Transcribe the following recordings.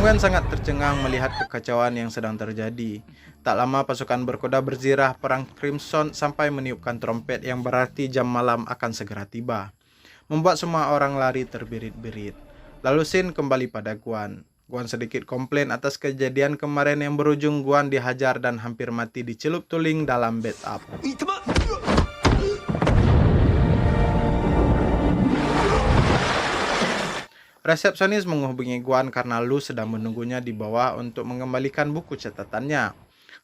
Kong Wen sangat tercengang melihat kekacauan yang sedang terjadi. Tak lama pasukan berkuda berzirah perang Crimson sampai meniupkan trompet yang berarti jam malam akan segera tiba, membuat semua orang lari terbirit-birit. Lalu Sin kembali pada Guan. Guan sedikit komplain atas kejadian kemarin yang berujung Guan dihajar dan hampir mati dicelup tuling dalam bathtub. Resepsionis menghubungi Guan karena Lu sedang menunggunya di bawah untuk mengembalikan buku catatannya.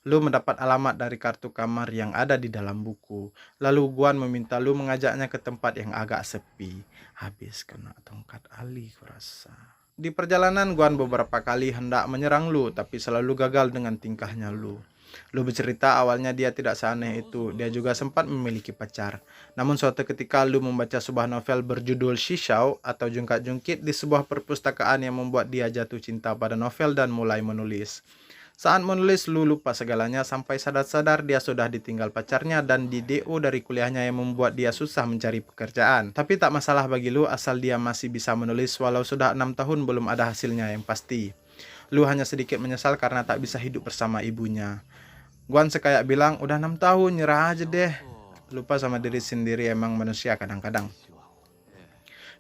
Lu mendapat alamat dari kartu kamar yang ada di dalam buku. Lalu Guan meminta Lu mengajaknya ke tempat yang agak sepi. Habis kena tongkat Ali kurasa. Di perjalanan Guan beberapa kali hendak menyerang Lu, tapi selalu gagal dengan tingkahnya Lu. Lu bercerita awalnya dia tidak seaneh itu, dia juga sempat memiliki pacar. Namun suatu ketika Lu membaca sebuah novel berjudul Shishao atau Jungkat-Jungkit di sebuah perpustakaan yang membuat dia jatuh cinta pada novel dan mulai menulis. Saat menulis, Lu lupa segalanya sampai sadar-sadar dia sudah ditinggal pacarnya dan di DO dari kuliahnya yang membuat dia susah mencari pekerjaan. Tapi tak masalah bagi Lu asal dia masih bisa menulis walau sudah 6 tahun belum ada hasilnya yang pasti. Lu hanya sedikit menyesal karena tak bisa hidup bersama ibunya. Guan sekayak bilang, udah 6 tahun, nyerah aja deh. Lupa sama diri sendiri, emang manusia kadang-kadang.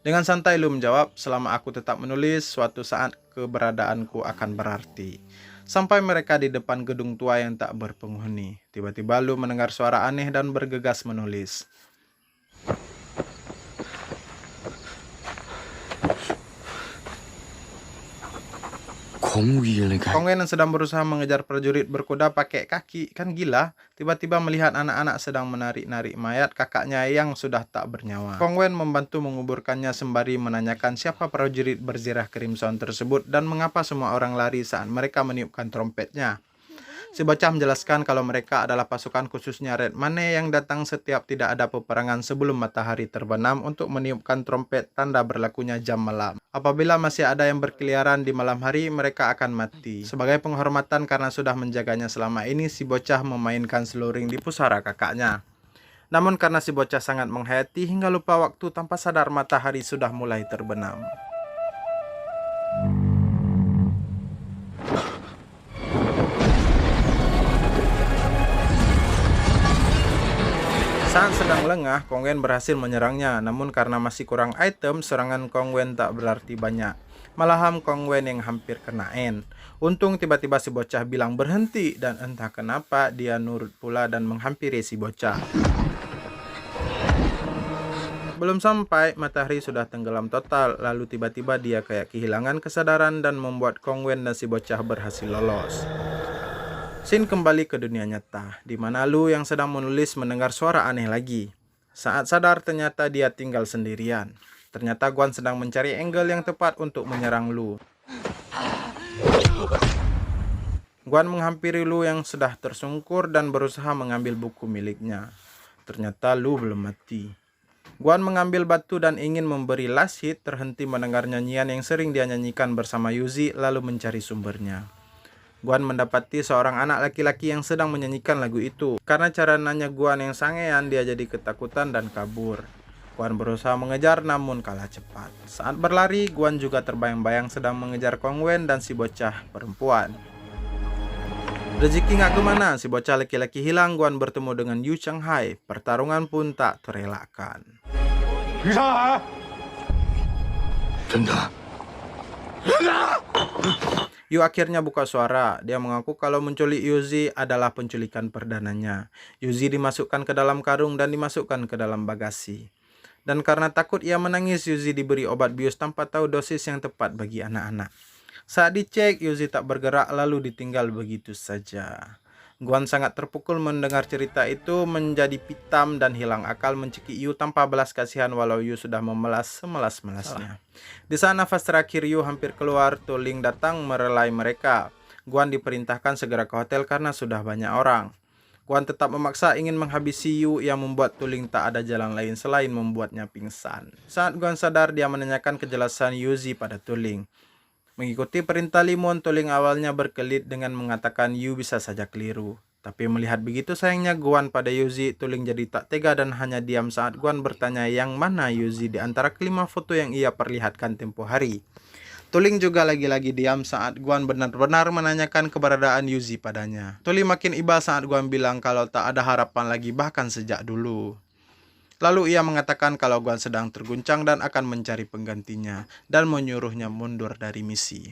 Dengan santai Lu menjawab, selama aku tetap menulis, suatu saat keberadaanku akan berarti. Sampai mereka di depan gedung tua yang tak berpenghuni. Tiba-tiba Lu mendengar suara aneh dan bergegas menulis. Kong Wen yang sedang berusaha mengejar prajurit berkuda pakai kaki, kan gila, tiba-tiba melihat anak-anak sedang menarik-narik mayat kakaknya yang sudah tak bernyawa. Kong Wen membantu menguburkannya sembari menanyakan siapa prajurit berzirah Crimson tersebut dan mengapa semua orang lari saat mereka meniupkan trompetnya. Si bocah menjelaskan kalau mereka adalah pasukan khususnya Red Mane yang datang setiap tidak ada peperangan sebelum matahari terbenam untuk meniupkan trompet tanda berlakunya jam malam. Apabila masih ada yang berkeliaran di malam hari, mereka akan mati. Sebagai penghormatan karena sudah menjaganya selama ini, si bocah memainkan seluring di pusara kakaknya. Namun karena si bocah sangat menghayati hingga lupa waktu, tanpa sadar matahari sudah mulai terbenam. Saat sedang lengah, Kong Wen berhasil menyerangnya, namun karena masih kurang item, serangan Kong Wen tak berarti banyak. Malahan Kong Wen yang hampir kena end. Untung tiba-tiba si bocah bilang berhenti, dan entah kenapa dia nurut pula dan menghampiri si bocah. Belum sampai, matahari sudah tenggelam total, lalu tiba-tiba dia kayak kehilangan kesadaran dan membuat Kong Wen dan si bocah berhasil lolos. Sin kembali ke dunia nyata, di mana Lu yang sedang menulis mendengar suara aneh lagi. Saat sadar ternyata dia tinggal sendirian. Ternyata Guan sedang mencari angle yang tepat untuk menyerang Lu. Guan menghampiri Lu yang sudah tersungkur dan berusaha mengambil buku miliknya. Ternyata Lu belum mati. Guan mengambil batu dan ingin memberi last hit, terhenti mendengar nyanyian yang sering dia nyanyikan bersama Yuzi lalu mencari sumbernya. Guan mendapati seorang anak laki-laki yang sedang menyanyikan lagu itu. Karena cara nanya Guan yang sangean, dia jadi ketakutan dan kabur. Guan berusaha mengejar namun kalah cepat. Saat berlari, Guan juga terbayang-bayang sedang mengejar Kong Wen dan si bocah perempuan. Rezeki nggak kemana, si bocah laki-laki hilang. Guan bertemu dengan Yu Shanghai. Pertarungan pun tak terelakkan. Yu akhirnya buka suara. Dia mengaku kalau menculik Yuzi adalah penculikan perdananya. Yuzi dimasukkan ke dalam karung dan dimasukkan ke dalam bagasi. Dan karena takut ia menangis, Yuzi diberi obat bius tanpa tahu dosis yang tepat bagi anak-anak. Saat dicek, Yuzi tak bergerak lalu ditinggal begitu saja. Guan sangat terpukul mendengar cerita itu, menjadi pitam dan hilang akal mencekik Yu tanpa belas kasihan walau Yu sudah memelas semelas-melasnya. Di saat nafas terakhir Yu hampir keluar, Tu Ling datang merelai mereka. Guan diperintahkan segera ke hotel karena sudah banyak orang. Guan tetap memaksa ingin menghabisi Yu yang membuat Tu Ling tak ada jalan lain selain membuatnya pingsan. Saat Guan sadar, dia menanyakan kejelasan Yuzi pada Tu Ling. Mengikuti perintah Limon, Tu Ling awalnya berkelit dengan mengatakan Yu bisa saja keliru. Tapi melihat begitu sayangnya Guan pada Yuzi, Tu Ling jadi tak tega dan hanya diam saat Guan bertanya yang mana Yuzi di antara kelima foto yang ia perlihatkan tempo hari. Tuling juga lagi-lagi diam saat Guan benar-benar menanyakan keberadaan Yuzi padanya. Tuling makin iba saat Guan bilang kalau tak ada harapan lagi bahkan sejak dulu. Lalu ia mengatakan kalau Guan sedang terguncang dan akan mencari penggantinya dan menyuruhnya mundur dari misi.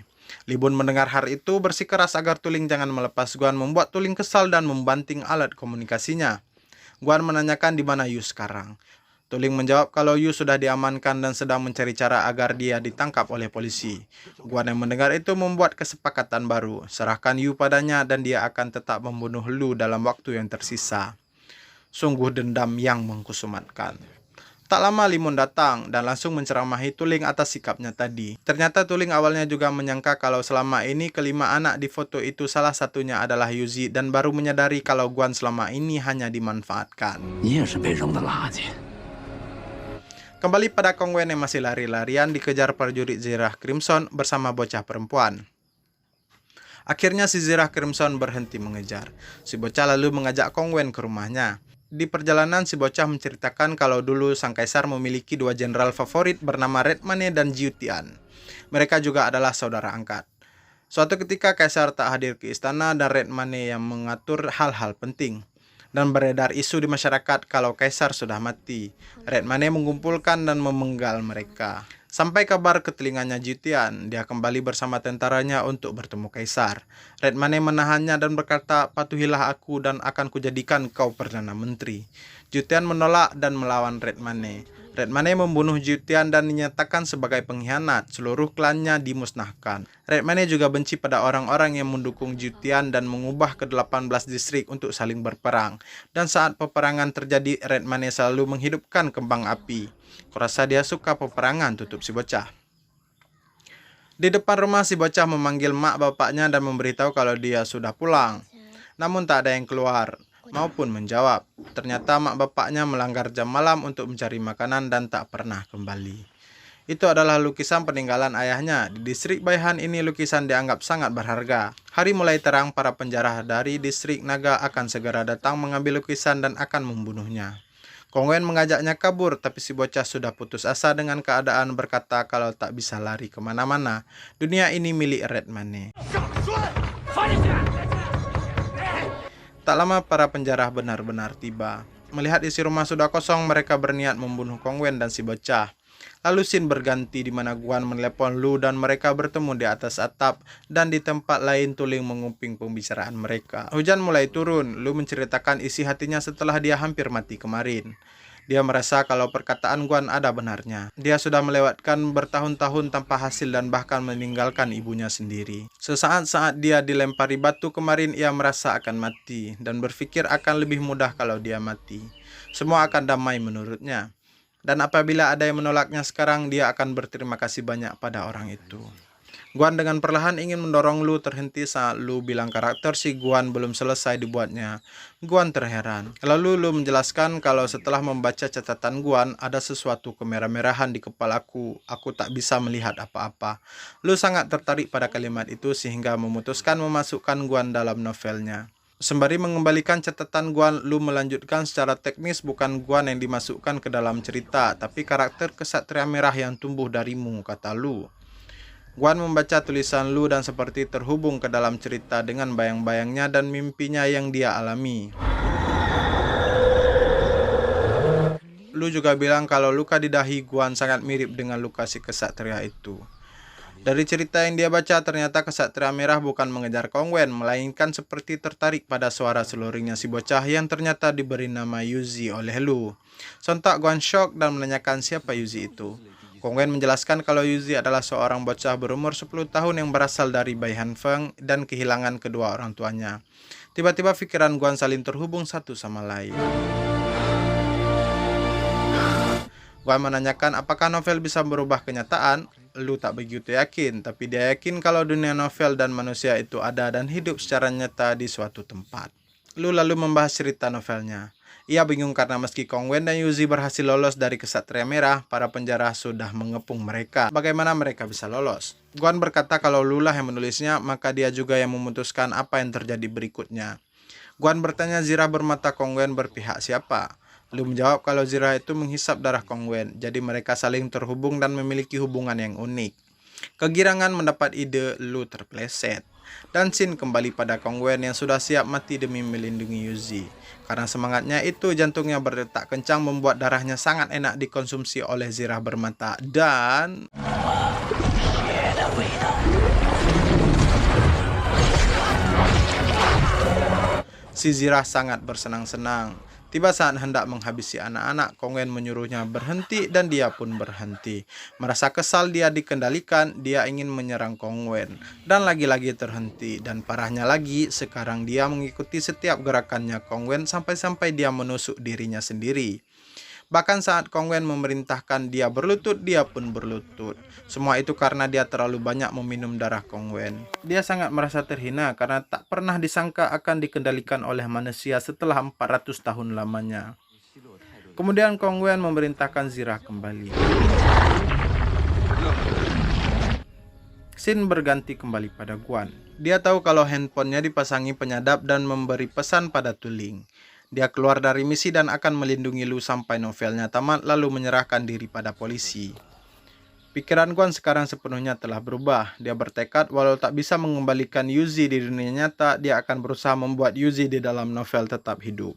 Libun mendengar hal itu bersikeras agar Tuling jangan melepas Guan, membuat Tuling kesal dan membanting alat komunikasinya. Guan menanyakan di mana Yu sekarang. Tuling menjawab kalau Yu sudah diamankan dan sedang mencari cara agar dia ditangkap oleh polisi. Guan yang mendengar itu membuat kesepakatan baru. Serahkan Yu padanya dan dia akan tetap membunuh Lu dalam waktu yang tersisa. Sungguh dendam yang mengkusumatkan. Tak lama Limun datang dan langsung menceramahi Tuling atas sikapnya tadi. Ternyata Tuling awalnya juga menyangka kalau selama ini kelima anak di foto itu salah satunya adalah Yuzi dan baru menyadari kalau Guan selama ini hanya dimanfaatkan. Kembali pada Kong Wen yang masih lari-larian dikejar prajurit Zirah Crimson bersama bocah perempuan. Akhirnya si Zirah Crimson berhenti mengejar. Si bocah lalu mengajak Kong Wen ke rumahnya. Di perjalanan si bocah menceritakan kalau dulu sang kaisar memiliki dua jenderal favorit bernama Red Mane dan Jiu Tian. Mereka juga adalah saudara angkat. Suatu ketika kaisar tak hadir ke istana dan Red Mane yang mengatur hal-hal penting. Dan beredar isu di masyarakat kalau kaisar sudah mati. Red Mane mengumpulkan dan memenggal mereka. Sampai kabar ke telinganya Jiu Tian, dia kembali bersama tentaranya untuk bertemu kaisar. Red Mane menahannya dan berkata, "Patuhilah aku dan akan kujadikan kau Perdana Menteri." Jiu Tian menolak dan melawan Red Mane. Red Mane membunuh Jiu Tian dan dinyatakan sebagai pengkhianat. Seluruh klannya dimusnahkan. Red Mane juga benci pada orang-orang yang mendukung Jiu Tian dan mengubah ke 18 distrik untuk saling berperang. Dan saat peperangan terjadi, Red Mane selalu menghidupkan kembang api. Kurasa dia suka peperangan, tutup si bocah. Di depan rumah si bocah memanggil mak bapaknya dan memberitahu kalau dia sudah pulang. Namun tak ada yang keluar maupun menjawab. Ternyata mak bapaknya melanggar jam malam untuk mencari makanan dan tak pernah kembali. Itu adalah lukisan peninggalan ayahnya. Di distrik Baihan ini lukisan dianggap sangat berharga. Hari mulai terang, para penjara dari distrik Naga akan segera datang mengambil lukisan dan akan membunuhnya. Kong Wen mengajaknya kabur, tapi si bocah sudah putus asa dengan keadaan, berkata kalau tak bisa lari kemana-mana. Dunia ini milik Red Mane. Tak lama para penjara benar-benar tiba. Melihat isi rumah sudah kosong, mereka berniat membunuh Kong Wen dan si bocah. Lalu scene berganti di mana Guan menelepon Lu dan mereka bertemu di atas atap, dan di tempat lain Tuling menguping pembicaraan mereka. Hujan mulai turun. Lu menceritakan isi hatinya setelah dia hampir mati kemarin. Dia merasa kalau perkataan Guan ada benarnya. Dia sudah melewatkan bertahun-tahun tanpa hasil dan bahkan meninggalkan ibunya sendiri. Sesaat saat dia dilempari batu kemarin, ia merasa akan mati dan berpikir akan lebih mudah kalau dia mati. Semua akan damai menurutnya. Dan apabila ada yang menolaknya sekarang, dia akan berterima kasih banyak pada orang itu. Guan dengan perlahan ingin mendorong Lu terhenti saat Lu bilang karakter si Guan belum selesai dibuatnya. Guan terheran. Lalu Lu menjelaskan kalau setelah membaca catatan Guan, ada sesuatu kemerah-merahan di kepalaku. Aku tak bisa melihat apa-apa. Lu sangat tertarik pada kalimat itu sehingga memutuskan memasukkan Guan dalam novelnya. Sembari mengembalikan catatan Guan, Lu melanjutkan secara teknis bukan Guan yang dimasukkan ke dalam cerita, tapi karakter kesatria merah yang tumbuh darimu, kata Lu. Guan membaca tulisan Lu dan seperti terhubung ke dalam cerita dengan bayang-bayangnya dan mimpinya yang dia alami. Lu juga bilang kalau luka di dahi Guan sangat mirip dengan luka si kesatria itu. Dari cerita yang dia baca, ternyata kesatria merah bukan mengejar Kong Wen, melainkan seperti tertarik pada suara seluringnya si bocah yang ternyata diberi nama Yuzi oleh Lu. Sontak Guan shock dan menanyakan siapa Yuzi itu. Kong Wen menjelaskan kalau Yuzi adalah seorang bocah berumur 10 tahun yang berasal dari Baihan Feng dan kehilangan kedua orang tuanya. Tiba-tiba pikiran Guan saling terhubung satu sama lain. Guan menanyakan apakah novel bisa berubah kenyataan. Lu tak begitu yakin, tapi dia yakin kalau dunia novel dan manusia itu ada dan hidup secara nyata di suatu tempat. Lu lalu membahas cerita novelnya. Ia bingung karena meski Kong Wen dan Yuzi berhasil lolos dari kesatria merah, para penjara sudah mengepung mereka. Bagaimana mereka bisa lolos? Guan berkata kalau Lu lah yang menulisnya, maka dia juga yang memutuskan apa yang terjadi berikutnya. Guan bertanya Zirah bermata Kong Wen berpihak siapa? Lu menjawab kalau Zirah itu menghisap darah Kong Wen, jadi mereka saling terhubung dan memiliki hubungan yang unik. Kegirangan mendapat ide, Lu terpeleset. Dan Shin kembali pada Kong Wen yang sudah siap mati demi melindungi Yuzi. Karena semangatnya itu, jantungnya berdetak kencang membuat darahnya sangat enak dikonsumsi oleh zirah bermata. Dan si zirah sangat bersenang-senang. Tiba saat hendak menghabisi anak-anak, Kong Wen menyuruhnya berhenti dan dia pun berhenti. Merasa kesal dia dikendalikan, dia ingin menyerang Kong Wen. Dan lagi-lagi terhenti. Dan parahnya lagi, sekarang dia mengikuti setiap gerakannya Kong Wen sampai-sampai dia menusuk dirinya sendiri. Bahkan saat Kong Wen memerintahkan dia berlutut, dia pun berlutut. Semua itu karena dia terlalu banyak meminum darah Kong Wen. Dia sangat merasa terhina karena tak pernah disangka akan dikendalikan oleh manusia setelah 400 tahun lamanya. Kemudian Kong Wen memerintahkan zirah kembali. Shin berganti kembali pada Guan. Dia tahu kalau handphonenya dipasangi penyadap dan memberi pesan pada Tuling. Dia keluar dari misi dan akan melindungi Lu sampai novelnya tamat lalu menyerahkan diri pada polisi. Pikiran Guan sekarang sepenuhnya telah berubah. Dia bertekad walau tak bisa mengembalikan Yuzi di dunia nyata, dia akan berusaha membuat Yuzi di dalam novel tetap hidup.